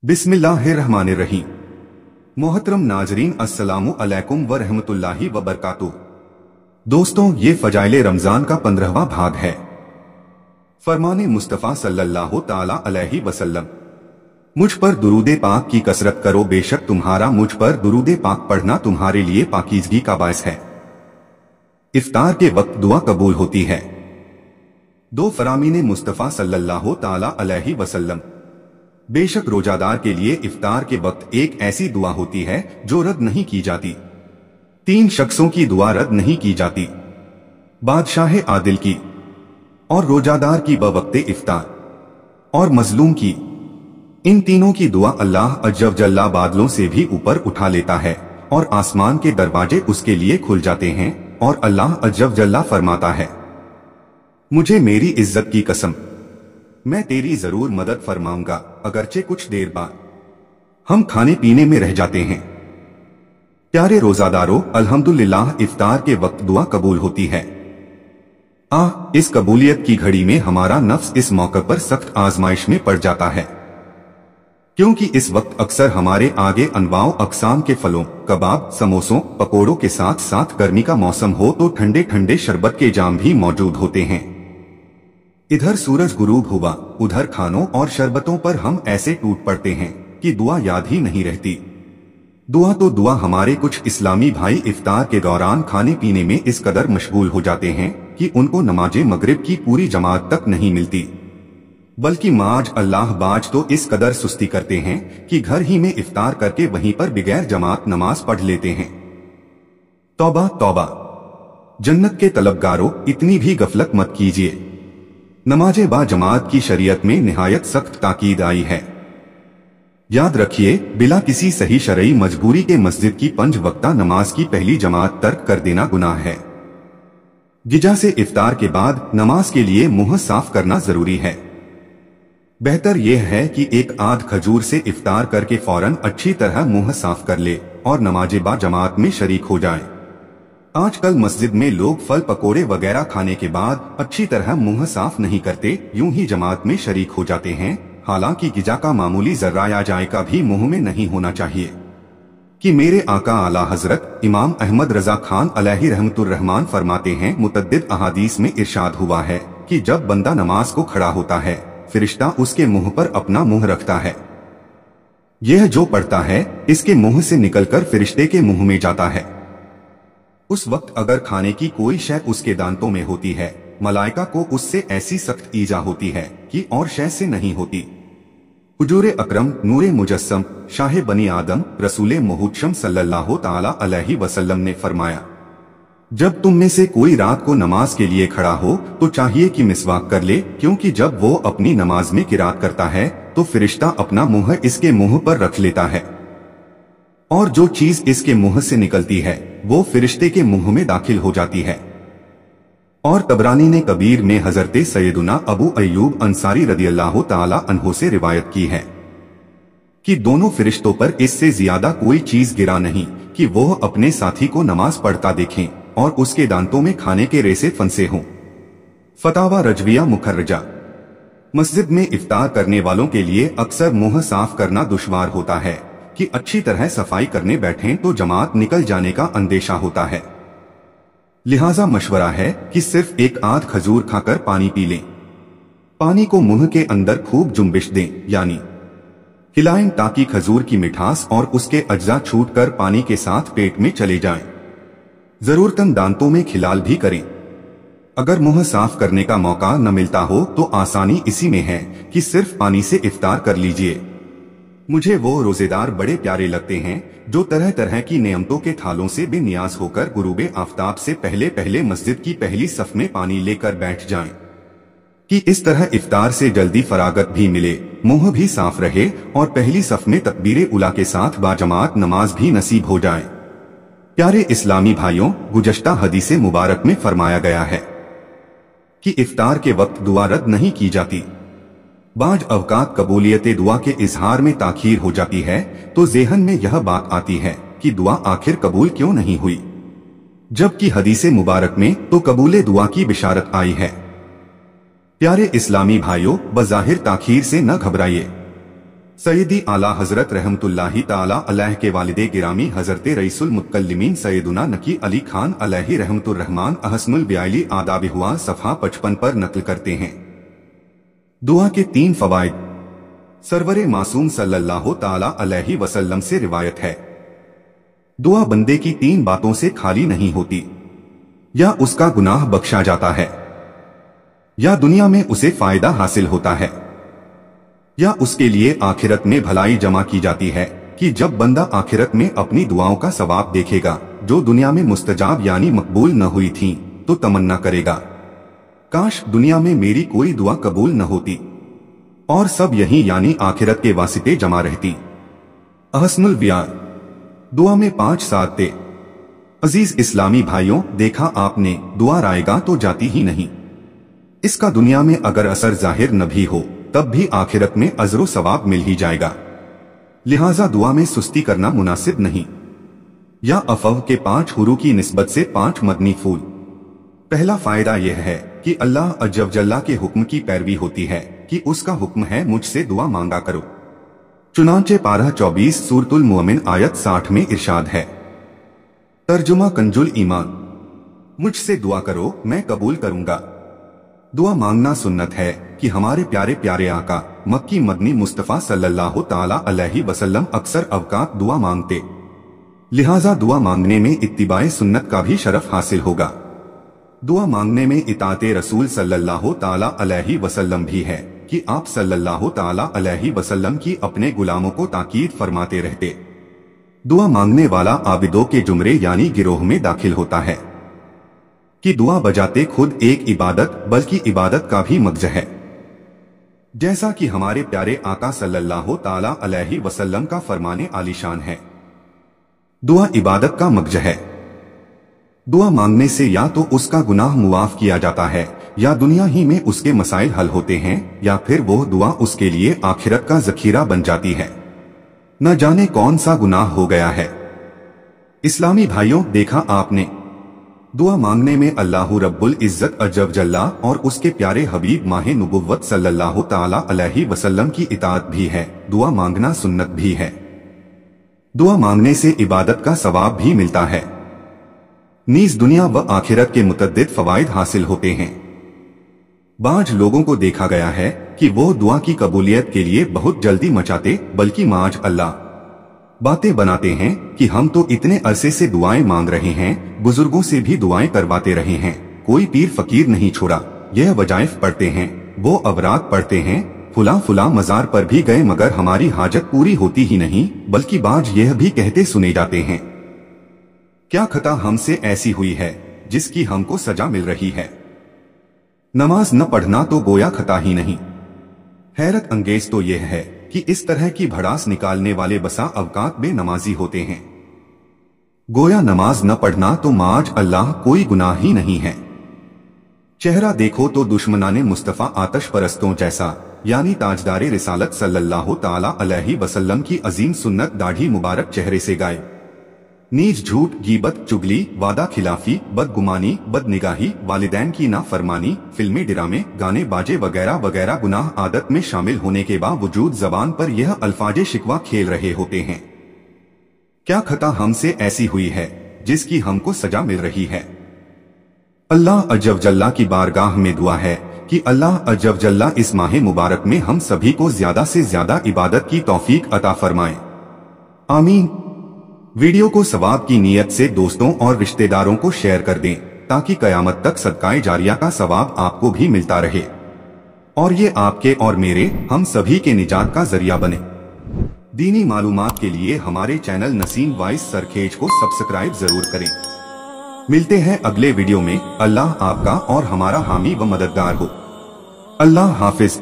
बिस्मिल्लाहिर्रहमानिर्रहीम। मोहतरम नाजरीन, अस्सलामु अलैकुम व रहमतुल्लाहि व बरकातुहू। दोस्तों, ये फजाइले रमजान का 15वां भाग है। फरमाने मुस्तफ़ा सल्लल्लाहु ताला अलैहि वसल्लम, मुझ पर दुरूदे पाक की कसरत करो, बेशक तुम्हारा मुझ पर दुरूदे पाक पढ़ना तुम्हारे लिए पाकीज़गी का बायस है। इफ्तार के वक्त दुआ कबूल होती है। दो फरामीने मुस्तफ़ा सल्लल्लाहु ताला अलैहि वसल्लम, बेशक रोजादार के लिए इफ्तार के वक्त एक ऐसी दुआ होती है जो रद्द नहीं की जाती। 3 शख्सों की दुआ रद्द नहीं की जाती, बादशाह आदिल की, और रोजादार की बवक्ते इफ्तार, और मजलूम की। इन तीनों की दुआ अल्लाह अज्जव जल्ला बादलों से भी ऊपर उठा लेता है और आसमान के दरवाजे उसके लिए खुल जाते हैं, और अल्लाह अज्जव जल्ला फरमाता है, मुझे मेरी इज्जत की कसम, मैं तेरी जरूर मदद फरमाऊंगा, अगरचे कुछ देर बाद हम खाने पीने में रह जाते हैं। प्यारे रोजादारों, अल्हम्दुलिल्लाह इफ्तार के वक्त दुआ कबूल होती है। इस कबूलियत की घड़ी में हमारा नफ्स इस मौके पर सख्त आजमाइश में पड़ जाता है, क्योंकि इस वक्त अक्सर हमारे आगे अनवाओ अकसाम के फलों, कबाब, समोसों, पकोड़ों के साथ साथ गर्मी का मौसम हो तो ठंडे ठंडे शरबत के जाम भी मौजूद होते हैं। इधर सूरज गुरूब हुआ, उधर खानों और शरबतों पर हम ऐसे टूट पड़ते हैं कि दुआ याद ही नहीं रहती। दुआ हमारे कुछ इस्लामी भाई इफ्तार के दौरान खाने पीने में इस कदर मशगूल हो जाते हैं कि उनको नमाजे मगरिब की पूरी जमात तक नहीं मिलती, बल्कि माज अल्लाह बाज तो इस कदर सुस्ती करते हैं कि घर ही में इफ्तार करके वहीं पर बिगैर जमात नमाज पढ़ लेते हैं। तौबा तौबा, जन्नत के तलबगारों, इतनी भी गफलत मत कीजिए। नमाजे बा जमात की शरीयत में निहायत सख्त ताकीद आई है। याद रखिए, बिला किसी सही शरई मजबूरी के मस्जिद की 5 वक्ता नमाज की पहली जमात तर्क कर देना गुनाह है। गिजा से इफ्तार के बाद नमाज के लिए मुंह साफ करना जरूरी है। बेहतर यह है कि एक आध खजूर से इफ्तार करके फौरन अच्छी तरह मुंह साफ कर ले और नमाजे बा जमात में शरीक हो जाए। आजकल मस्जिद में लोग फल पकोड़े वगैरह खाने के बाद अच्छी तरह मुंह साफ नहीं करते, यूं ही जमात में शरीक हो जाते हैं। हालांकि गिजा का मामूली जर्रा या जायका भी मुंह में नहीं होना चाहिए। कि मेरे आका आला हजरत इमाम अहमद रजा खान अलैहि रहमतुर्रहमान फरमाते हैं, मुतद्दिद अहादीस में इरशाद हुआ है कि जब बंदा नमाज को खड़ा होता है, फिरिश्ता उसके मुंह पर अपना मुंह रखता है। यह जो पढ़ता है इसके मुंह से निकलकर फिरिश्ते के मुंह में जाता है। उस वक्त अगर खाने की कोई शय उसके दांतों में होती है, मलाइका को उससे ऐसी सख्त ईजा होती है कि और शय से नहीं होती। हुजूर अकरम नूरे मुजस्सम शाह बनी आदम रसूले मुहम्मद सल्लल्लाहु ताला अलैहि वसल्लम ने फरमाया, जब तुम में से कोई रात को नमाज के लिए खड़ा हो तो चाहिए कि मिसवाक कर ले, क्योंकि जब वो अपनी नमाज में किरात करता है तो फिरिश्ता अपना मुंह इसके मुंह पर रख लेता है, और जो चीज इसके मुंह से निकलती है वो फिरिश्ते के मुंह में दाखिल हो जाती है। और तबरानी ने कबीर में हजरते सैयदुना अबू अय्यूब अंसारी रदियल्लाहु ताला अन्हु से रिवायत की है कि दोनों फिरिश्तों पर इससे ज्यादा कोई चीज गिरा नहीं कि वो अपने साथी को नमाज पढ़ता देखें और उसके दांतों में खाने के रेसे फंसे हों। फतावा रजविया मुखर्रजा। मस्जिद में इफ्तार करने वालों के लिए अक्सर मुंह साफ करना दुश्वार होता है कि अच्छी तरह सफाई करने बैठें तो जमात निकल जाने का अंदेशा होता है। लिहाजा मशवरा है कि सिर्फ एक आध खजूर खाकर पानी पी लें। पानी को मुंह के अंदर खूब जुम्बिश दें, यानी हिलाएं, ताकि खजूर की मिठास और उसके अज्जा छूटकर पानी के साथ पेट में चले जाएं। जरूरतन दांतों में खिलाल भी करें। अगर मुंह साफ करने का मौका न मिलता हो तो आसानी इसी में है कि सिर्फ पानी से इफ्तार कर लीजिए। मुझे वो रोजेदार बड़े प्यारे लगते हैं जो तरह तरह की नेमतों के थालों से बेनियाज होकर गुरूबे आफताब से पहले पहले मस्जिद की पहली सफ में पानी लेकर बैठ जाएं, कि इस तरह इफ्तार से जल्दी फरागत भी मिले, मुंह भी साफ रहे और पहली सफ में तकबीरे उला के साथ बाजमात नमाज भी नसीब हो जाए। प्यारे इस्लामी भाइयों, गुज़श्ता हदीसे मुबारक में फरमाया गया है कि इफ्तार के वक्त दुआ रद्द नहीं की जाती। बाज अवकात कबूलियत दुआ के इजहार में ताखीर हो जाती है तो ज़हन में यह बात आती है कि दुआ आखिर कबूल क्यों नहीं हुई, जबकि हदीसे मुबारक में तो कबूले दुआ की बिशारत आई है। प्यारे इस्लामी भाइयों, बज़ाहिर ताखीर से न घबराइए। सैयदी आला हजरत रहमतुल्लाहि ताला अलैह के वालिदे गिरामी हजरत रईसुल मुतकल्लिमीन सैयदुना नकी अली खान अलैहि रहमतुर रहमान अहसनुल ब्याइली आदाब हुआ सफ़हा 55 पर नकल करते हैं। दुआ के 3 फवाइद। सरवरे मासूम सल्लल्लाहु ताला अलैहि वसल्लम से रिवायत है, दुआ बंदे की 3 बातों से खाली नहीं होती, या उसका गुनाह बख्शा जाता है, या दुनिया में उसे फायदा हासिल होता है, या उसके लिए आखिरत में भलाई जमा की जाती है कि जब बंदा आखिरत में अपनी दुआओं का सवाब देखेगा जो दुनिया में मुस्तजाब यानी मकबूल न हुई थी, तो तमन्ना करेगा काश दुनिया में मेरी कोई दुआ कबूल न होती और सब यही यानी आखिरत के वास्ते जमा रहती। अहसनुल बियार। दुआ में 5 साथ थे। अजीज इस्लामी भाइयों, देखा आपने, दुआ आएगा तो जाती ही नहीं। इसका दुनिया में अगर असर जाहिर न भी हो तब भी आखिरत में अजरो सवाब मिल ही जाएगा। लिहाजा दुआ में सुस्ती करना मुनासिब नहीं। या अफव के 5 हुरू की निस्बत से 5 मदनी फूल। पहला फायदा यह है कि अल्लाह अज़्ज़ व जल्ला के हुक्म की पैरवी होती है कि उसका हुक्म है मुझसे दुआ मांगा करो। चुनांचे पारा 24 सूरतुल मुअमिन आयत 60 में इरशाद है। तर्जुमा कंजुल ईमान, मुझसे दुआ करो मैं कबूल करूंगा। दुआ मांगना सुन्नत है कि हमारे प्यारे प्यारे आका मक्की मदनी मुस्तफ़ा सल्लल्लाहु ताला अलैहि वसल्लम अक्सर अवकात दुआ मांगते, लिहाजा दुआ मांगने में इत्तिबाए सुन्नत का भी शरफ हासिल होगा। दुआ मांगने में इताते रसूल सल्लल्लाहु ताला अलैहि वसल्लम भी है कि आप सल्लल्लाहु ताला अलैहि वसल्लम की अपने गुलामों को ताकीद फरमाते रहते। दुआ मांगने वाला आबिदों के जुमरे यानी गिरोह में दाखिल होता है कि दुआ बजाते खुद एक इबादत बल्कि इबादत का भी मगज है। जैसा कि हमारे प्यारे आका सल्लल्लाहु ताला अलैहि वसल्लम का फरमाने आलीशान है, दुआ इबादत का मगज है। दुआ मांगने से या तो उसका गुनाह मुआफ किया जाता है या दुनिया ही में उसके मसाइल हल होते हैं, या फिर वो दुआ उसके लिए आखिरत का जखीरा बन जाती है। न जाने कौन सा गुनाह हो गया है। इस्लामी भाइयों, देखा आपने, दुआ मांगने में अल्लाह रब्बुल इज्जत अज़्ज़ व जल्ला और उसके प्यारे हबीब माहे नुबुव्वत सल्लल्लाहु ताला अलैहि वसल्लम की इताअत भी है। दुआ मांगना सुन्नत भी है। दुआ मांगने से इबादत का सवाब भी मिलता है, नीज दुनिया व आखिरत के मुतद्दिद फवाइद हासिल होते हैं। बाज लोगों को देखा गया है कि वो दुआ की कबूलियत के लिए बहुत जल्दी मचाते बल्कि माज अल्लाह बातें बनाते हैं कि हम तो इतने अरसे से दुआएं मांग रहे हैं, बुजुर्गों से भी दुआएं करवाते रहे हैं, कोई पीर फकीर नहीं छोड़ा, यह वजाइफ पढ़ते हैं, वो अवरात पढ़ते हैं, फुला फुला मजार पर भी गए मगर हमारी हाजत पूरी होती ही नहीं, बल्कि बाज यह भी कहते सुने जाते हैं, क्या खता हमसे ऐसी हुई है जिसकी हमको सजा मिल रही है। नमाज न पढ़ना तो गोया खता ही नहीं। हैरत अंगेज तो यह है कि इस तरह की भड़ास निकालने वाले बसा अवकात बेनमाजी होते हैं। गोया नमाज न पढ़ना तो माज अल्लाह कोई गुनाह ही नहीं है। चेहरा देखो तो दुश्मनाने मुस्तफ़ा आतश परस्तों जैसा, यानी ताजदारे रिसालत सल्लल्लाहु ताला अलैहि वसल्लम की अजीम सुन्नत दाढ़ी मुबारक चेहरे से गायब। नीच, झूठ, गीबत, चुगली, वादा खिलाफी, बदगुमानी, बदनिगाही, वालिदैन की नाफरमानी, फिल्मी, ड्रामे, गाने बाजे वगैरह वगैरह गुनाह आदत में शामिल होने के बावजूद जबान पर यह अल्फाजे शिकवा खेल रहे होते हैं। क्या खता हमसे ऐसी हुई है जिसकी हमको सजा मिल रही है। अल्लाह अज़्ज़ व जल्ला की बारगाह में दुआ है कि अल्लाह अज़्ज़ व जल्ला इस माह मुबारक में हम सभी को ज्यादा से ज्यादा इबादत की तौफीक अता फरमाए। आमीन। वीडियो को सवाब की नीयत से दोस्तों और रिश्तेदारों को शेयर कर दें ताकि कयामत तक सदकाए जारिया का सवाब आपको भी मिलता रहे और ये आपके और मेरे हम सभी के निजात का जरिया बने। दीनी मालूमात के लिए हमारे चैनल नसीम वॉइस सरखेज को सब्सक्राइब जरूर करें। मिलते हैं अगले वीडियो में। अल्लाह आपका और हमारा हामी व मददगार हो। अल्लाह हाफिज।